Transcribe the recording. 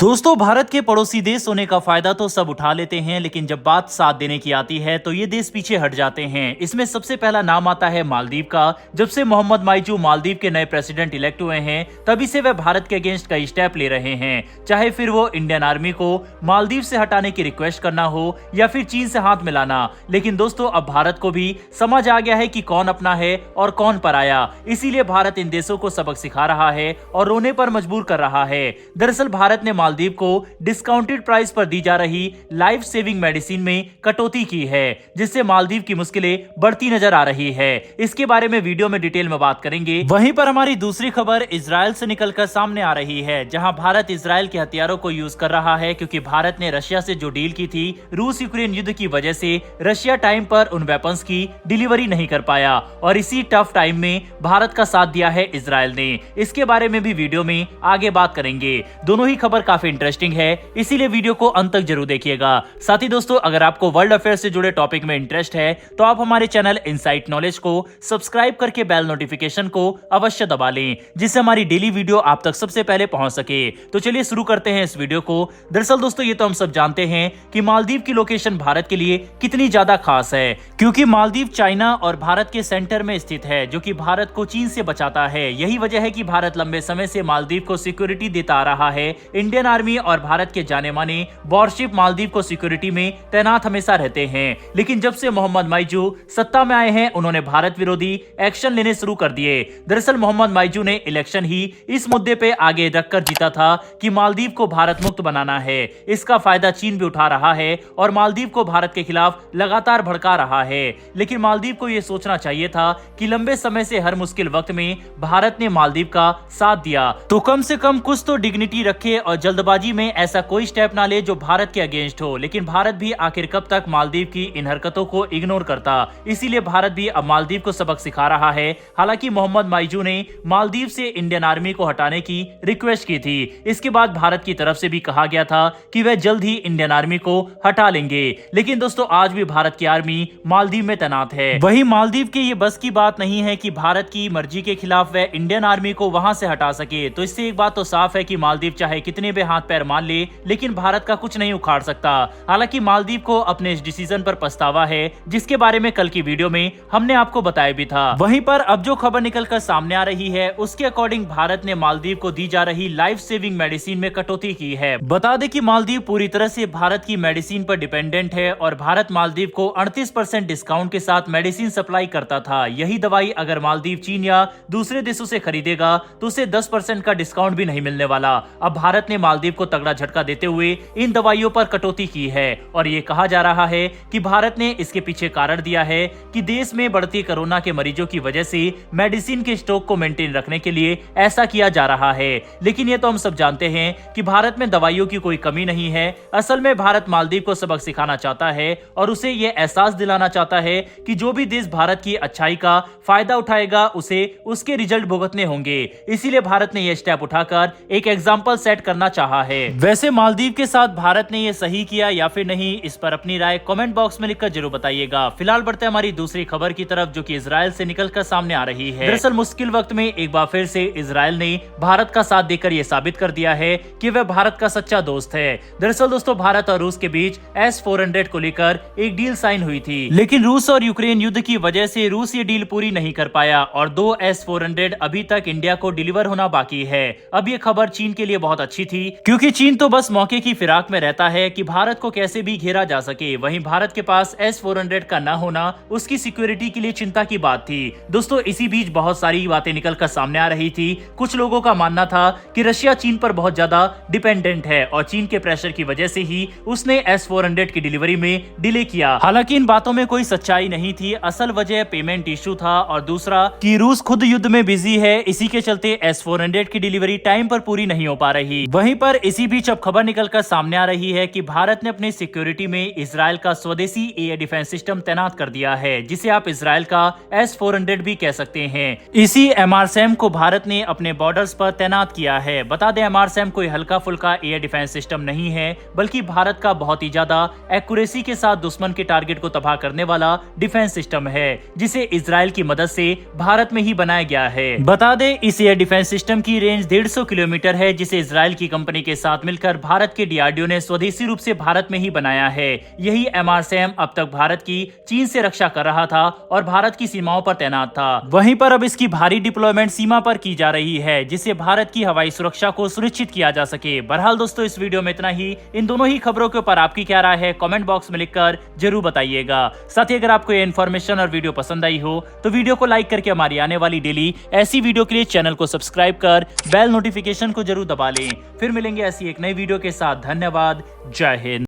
दोस्तों, भारत के पड़ोसी देश होने का फायदा तो सब उठा लेते हैं, लेकिन जब बात साथ देने की आती है तो ये देश पीछे हट जाते हैं। इसमें सबसे पहला नाम आता है मालदीव का। जब से मोहम्मद माइजू मालदीव के नए प्रेसिडेंट इलेक्ट हुए हैं, तभी से वह भारत के अगेंस्ट कई स्टेप ले रहे हैं, चाहे फिर वो इंडियन आर्मी को मालदीव से हटाने की रिक्वेस्ट करना हो या फिर चीन से हाथ मिलाना। लेकिन दोस्तों, अब भारत को भी समझ आ गया है कि कौन अपना है और कौन पराया। इसीलिए भारत इन देशों को सबक सिखा रहा है और रोने पर मजबूर कर रहा है। दरअसल भारत ने मालदीव को डिस्काउंटेड प्राइस पर दी जा रही लाइफ सेविंग मेडिसिन में कटौती की है, जिससे मालदीव की मुश्किलें बढ़ती नजर आ रही है। इसके बारे में वीडियो में डिटेल में बात करेंगे। वहीं पर हमारी दूसरी खबर इजराइल से निकलकर सामने आ रही है, जहां भारत इजराइल के हथियारों को यूज कर रहा है, क्योंकि भारत ने रशिया से जो डील की थी, रूस यूक्रेन युद्ध की वजह से रशिया टाइम पर उन वेपन्स की डिलीवरी नहीं कर पाया और इसी टफ टाइम में भारत का साथ दिया है इजराइल ने। इसके बारे में भी वीडियो में आगे बात करेंगे। दोनों ही खबर काफी इंटरेस्टिंग है, इसीलिए वीडियो को अंत तक जरूर देखिएगा। साथ ही दोस्तों, अगर आपको वर्ल्ड अफेयर से जुड़े टॉपिक में इंटरेस्ट है तो आप हमारे चैनल इनसाइट नॉलेज को सब्सक्राइब करके बेल नोटिफिकेशन को अवश्य दबा लें, जिससे हमारी डेली वीडियो आप तक सबसे पहले पहुंच सके। तो चलिए शुरू करते हैं इस वीडियो को। दरअसल दोस्तों, ये तो हम सब जानते हैं कि मालदीव की लोकेशन भारत के लिए कितनी ज्यादा खास है, क्योंकि मालदीव चाइना और भारत के सेंटर में स्थित है, जो कि भारत को चीन से बचाता है। यही वजह है कि भारत लंबे समय से मालदीव को सिक्योरिटी देता आ रहा है। इंडियन आर्मी और भारत के जाने माने वॉरशिप मालदीव को सिक्योरिटी में तैनात हमेशा रहते हैं। लेकिन जब से मोहम्मद माइजू सत्ता में आए हैं, उन्होंने भारत विरोधी एक्शन लेने शुरू कर दिए। दरअसल मोहम्मद माइजू ने इलेक्शन ही इस मुद्दे पे आगे रखकर जीता था कि मालदीव को भारत मुक्त बनाना है। इसका फायदा चीन भी उठा रहा है और मालदीव को भारत के खिलाफ लगातार भड़का रहा है। लेकिन मालदीव को यह सोचना चाहिए था कि लंबे समय से हर मुश्किल वक्त में भारत ने मालदीव का साथ दिया, तो कम से कम कुछ तो डिग्निटी रखे और जल्दबाजी में ऐसा कोई स्टेप ना ले जो भारत के अगेंस्ट हो। लेकिन भारत भी आखिर कब तक मालदीव की इन हरकतों को इग्नोर करता। इसीलिए भारत भी अब मालदीव को सबक सिखा रहा है। हालांकि मोहम्मद माइजू ने मालदीव से इंडियन आर्मी को हटाने की रिक्वेस्ट की थी। इसके बाद भारत की तरफ से भी कहा गया था कि वह जल्द ही इंडियन आर्मी को हटा लेंगे। लेकिन दोस्तों, आज भी भारत की आर्मी मालदीव में तैनात है। वही मालदीव के ये बस की बात नहीं है कि भारत की मर्जी के खिलाफ वह इंडियन आर्मी को वहां से हटा सके। तो इससे एक बात तो साफ है कि मालदीव चाहे कितने भी हाथ पैर मान ले, लेकिन भारत का कुछ नहीं उखाड़ सकता। हालांकि मालदीव को अपने इस डिसीजन पर पछतावा है, जिसके बारे में कल की वीडियो में हमने आपको बताया भी था। वहीं पर अब जो खबर निकलकर सामने आ रही है, उसके अकॉर्डिंग भारत ने मालदीव को दी जा रही लाइफ सेविंग मेडिसिन में कटौती की है। बता दें कि मालदीव पूरी तरह से भारत की मेडिसिन पर डिपेंडेंट है और भारत मालदीव को 38% डिस्काउंट के साथ मेडिसिन सप्लाई करता था। यही दवाई अगर मालदीव चीन या दूसरे देशों से खरीदेगा तो उसे 10% का डिस्काउंट भी नहीं मिलने वाला। अब भारत ने मालदीव को तगड़ा झटका देते हुए इन दवाइयों पर कटौती की है और ये कहा जा रहा है कि भारत ने इसके पीछे कारण दिया है कि देश में बढ़ती कोरोना के मरीजों की वजह से मेडिसिन के स्टॉक को मेंटेन रखने के लिए ऐसा किया जा रहा है। लेकिन ये तो हम सब जानते हैं कि भारत में दवाइयों की कोई कमी नहीं है। असल में भारत मालदीव को सबक सिखाना चाहता है और उसे ये एहसास दिलाना चाहता है कि जो भी देश भारत की अच्छाई का फायदा उठाएगा, उसे उसके रिजल्ट भुगतने होंगे। इसीलिए भारत ने यह स्टेप उठाकर एक एग्जाम्पल सेट करना चाहा है। वैसे मालदीव के साथ भारत ने ये सही किया या फिर नहीं, इस पर अपनी राय कमेंट बॉक्स में लिखकर जरूर बताइएगा। फिलहाल बढ़ते हैं हमारी दूसरी खबर की तरफ, जो कि इजराइल से निकलकर सामने आ रही है। दरअसल मुश्किल वक्त में एक बार फिर से इजराइल ने भारत का साथ देकर यह साबित कर दिया है कि वह भारत का सच्चा दोस्त है। दरअसल दोस्तों, भारत और रूस के बीच S-400 को लेकर एक डील साइन हुई थी, लेकिन रूस और यूक्रेन युद्ध की वजह से रूस ये डील पूरी नहीं कर पाया और 2 S-400 अभी तक इंडिया को डिलीवर होना बाकी है। अब ये खबर चीन के लिए बहुत अच्छी थी, क्योंकि चीन तो बस मौके की फिराक में रहता है कि भारत को कैसे भी घेरा जा सके। वहीं भारत के पास S-400 का न होना उसकी सिक्योरिटी के लिए चिंता की बात थी। दोस्तों, इसी बीच बहुत सारी बातें निकलकर सामने आ रही थी। कुछ लोगों का मानना था कि रशिया चीन पर बहुत ज्यादा डिपेंडेंट है और चीन के प्रेशर की वजह से ही उसने S-400 की डिलीवरी में डिले किया। हालांकि इन बातों में कोई सच्चाई नहीं थी। असल वजह पेमेंट इशू था और दूसरा कि रूस खुद युद्ध में बिजी है, इसी के चलते S-400 की डिलीवरी टाइम पर पूरी नहीं हो पा रही। वहीं पर इसी बीच अब खबर निकलकर सामने आ रही है कि भारत ने अपनी सिक्योरिटी में इजराइल का स्वदेशी एयर डिफेंस सिस्टम तैनात कर दिया है, जिसे आप इजराइल का S-400 भी कह सकते हैं। इसी MRSAM को भारत ने अपने बॉर्डर्स पर तैनात किया है। बता दें, MRSAM कोई हल्का फुल्का एयर डिफेंस सिस्टम नहीं है, बल्कि भारत का बहुत ही ज्यादा एक्यूरेसी के साथ दुश्मन के टारगेट को तबाह करने वाला डिफेंस सिस्टम है, जिसे इजराइल की मदद से भारत में ही बनाया गया है। बता दें, इस एयर डिफेंस सिस्टम की रेंज 150 किलोमीटर है, जिसे इजराइल की कंपनी कंपनी के साथ मिलकर भारत के डीआरडीओ ने स्वदेशी रूप से भारत में ही बनाया है। यही MRSAM अब तक भारत की चीन से रक्षा कर रहा था और भारत की सीमाओं पर तैनात था। वहीं पर अब इसकी भारी डिप्लॉयमेंट सीमा पर की जा रही है, जिससे भारत की हवाई सुरक्षा को सुनिश्चित किया जा सके। बहरहाल दोस्तों, इस वीडियो में इतना ही। इन दोनों ही खबरों के ऊपर आपकी क्या राय है, कमेंट बॉक्स में लिखकर जरूर बताइएगा। साथ ही अगर आपको ये इन्फॉर्मेशन और वीडियो पसंद आई हो तो वीडियो को लाइक करके हमारी आने वाली डेली ऐसी वीडियो के लिए चैनल को सब्सक्राइब कर बेल नोटिफिकेशन को जरूर दबा लें। फिर मिलेंगे ऐसी एक नई वीडियो के साथ। धन्यवाद। जय हिंद।